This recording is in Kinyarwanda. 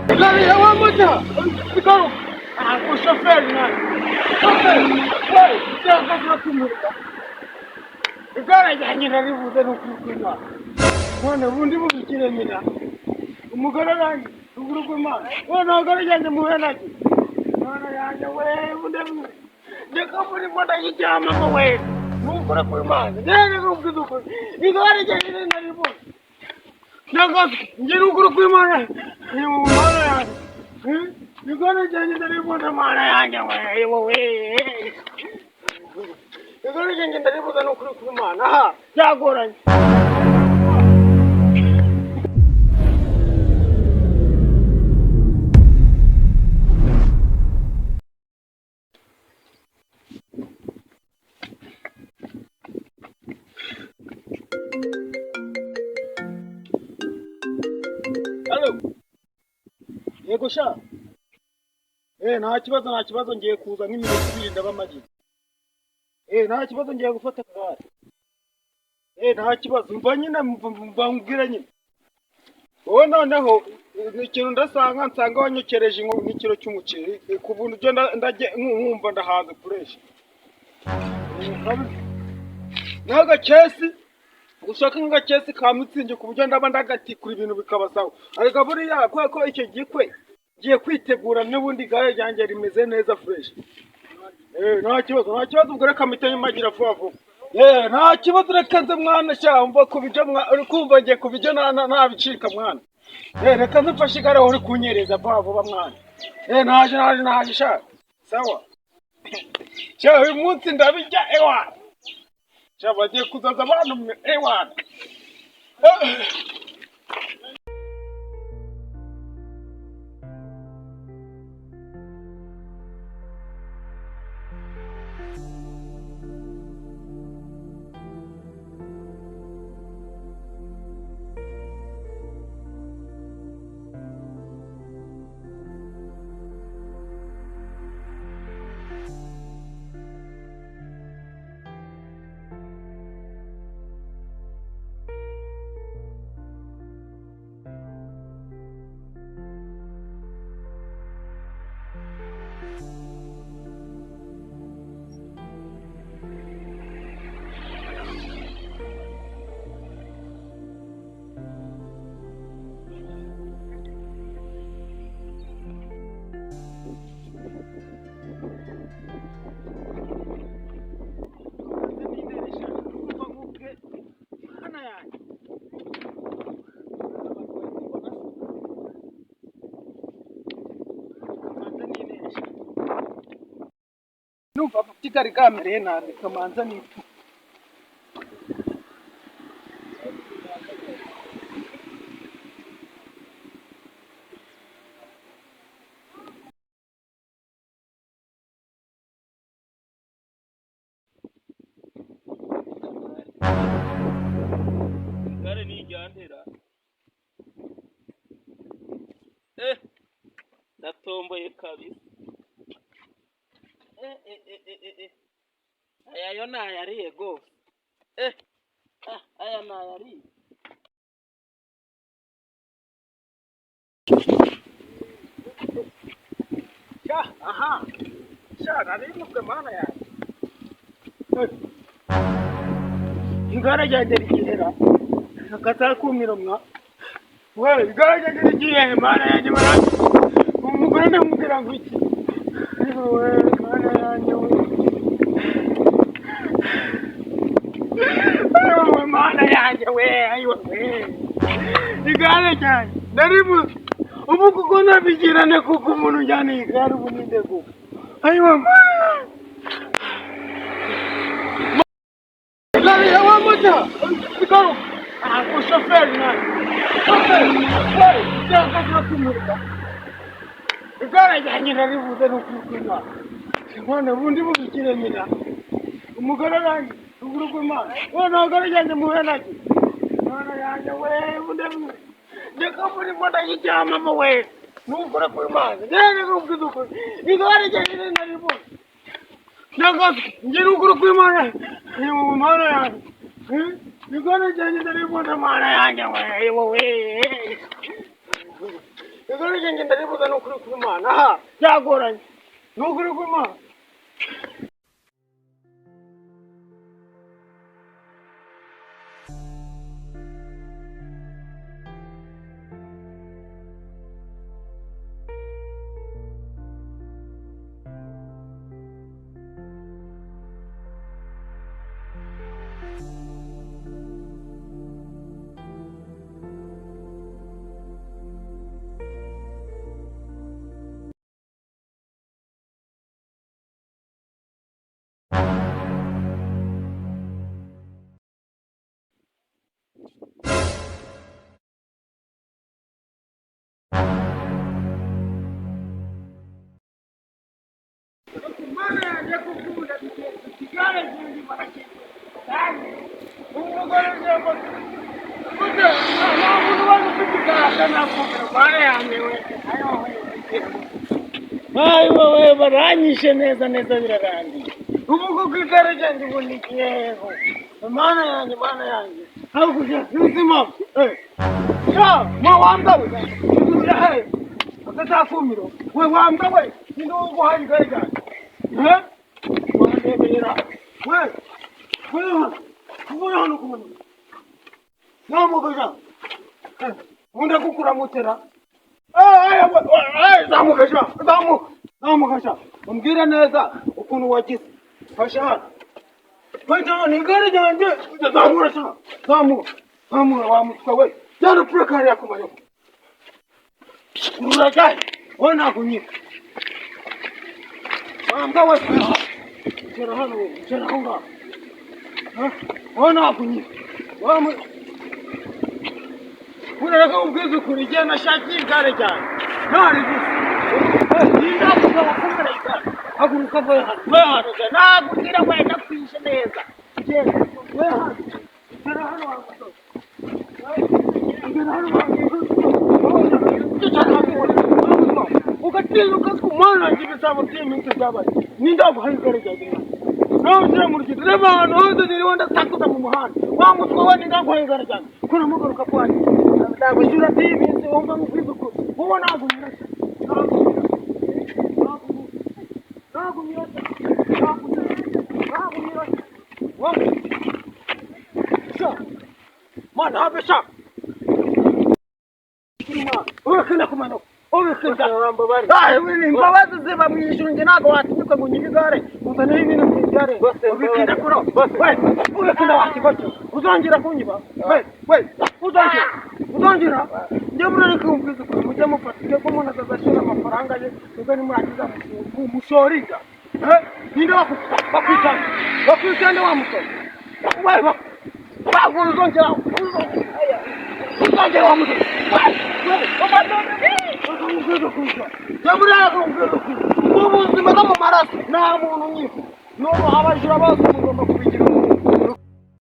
Gari ya wamoja. Sikaro. Ko shoferi na. Shoferi. Hey, cyangwa nakumurika. Igare ryanjye naribuze n'ukwikwiza. None ubundi bubikire nyina. Umugore nanjye ruguru rw'Imana. None igare ryanjye muhe naki. None yanjye we bunde. Ndeka muri moda y'ijyama ngo we. Nukore kw'Imana. Nene kubwiza ukuri. Igare ryanjye naribuze. Nagazi ngira ruguru kw'Imana. Ni mu Mana yanjye. Igare ryanjye naribuze Mana yanjye we. Igare ryanjye ndaribuze n'ukuri kw'Imana. Aha, byagoranye. Hello. Yego sha. Nta kibazo ngiye kuza nk'iminota 2 ndabamagize. Nta kibazo ngiye gufata kare. Nta kibazo mva nyine mbambwira nyine. Wowe noneho ikintu nsanga wanyokereje nk'ikiro cy'umuceri ku buntu byo ndaje nkumva ndahaza kuresha. Naga kesi gushaka nk'agakesi ka mitsingi ku buryo ndaba ndagatikura ibintu bikabasaho. Ariko buriya ko icyo gikwe giye kwitegura n'ubundi gare ryanjye rimeze neza fresh. Nta kibazo ubwo reka mitenye magira vuba vuba. Nta kibazo reka nze mwana sha mva kubijya uri kumva ngiye kubijya ntabicika mwana. Reka nzifashe igare uri kunyereza vuba vuba mwana. Naje sha. Sawa. Sha uyu munsi ndabijya ewa. Sha bagiye kuzaza abantu ewa. Numva tikari kamere nabi kamanza ni gare ni jyantera ndatomboye kabisa aya yo nayariye gose aya nayariye aha nari mubwe mana yanjye igare ryanjye rigihera akatakumira mwa we igare ryanjye rigiye mana yanjye maranye umugore ndamubwira ngo iki we mana yanjye we mana yanjye we ayiwe igare ryanjye ndaribuze ubu kuko nabigirane kuko umuntu ujyana igare ubu ninde kuko ayiwe gari ya wamoja sikaro ko shoferi na shoferi cyangwa nakumurika igare ryanjye naribuze n'ukwikwiza. None ubundi bubikire nyina. Umugore nanjye ruguru rw'Imana. None igare ryanjye muhe naki. None yanjye we bunde. Ndeka muri moda y'ijyama we. Nukore kw'Imana. Nene kubwiza ukuri. Igare ryanjye naribuze. Nagazi ngira ruguru kw'Imana. Ni mu Mana yanjye. Igare ryanjye naribuze Mana yanjye we. igare ryanjye ndaribuza n'ukuri kw'Imana. Aha byagoranye n'ukuri kw'Imana. Mana yanjye kukunda igare ryanjye marakeye. Kandi umugore njyewe kude nta muntu wari ufite igare nakumvira mana yanjye we. Ayo we baranyishe neza birarangiye. Ubu kuko igare ryanjye ubu ni ikiheho. Mana yanjye aho kujya ubuzima ya wamba we akatakumiro we wamba we nindo guhari igare ryanjye wandeberera kubona hano kubona namugaja unda kukuramutera zamugaja umbwira neza ukuntu wagize fasha ni igare ryanjye zamura wa mutwa we cyane prekari yakumayo uragaye we nakunyika wambawe Jera hano jera honga wana kunyi wamu urareka ubwize kuri je nashaki igare cyane ntari gusa ninda kuba kumara igare haguruka we hano nagugira we nakwishe neza je we hano jera hano wamuto jera hano ukatiruka kumana ngibisaba timintu zabaye ninda guhangara cyane nawe sira muri direba hano hose niwonda takuta mu muhanda wa mutwe we ninda guhangara cyane kuna mugaruka kwani ndagushyura timintu wumva mukwizuko wowe nagunyira mana habesha ukina kumano obikenda rambabari wini mbabazi ziba mwishyura nge nago watinyuka ngo nyibigare uzane ibintu byigare ubikenda kuro ubikenda wakigocho uzongera kunyiba uzongera nge murareka umbizi ko mujye mufatike ko umuntu azashira amafaranga ye ubwo ni muragiza mushoriga ninde bakwitanda wa musore uzongera wa musore ubuzima bwo mu maraso nta muntu nyine n'ubu abajura bose mugomba kubigira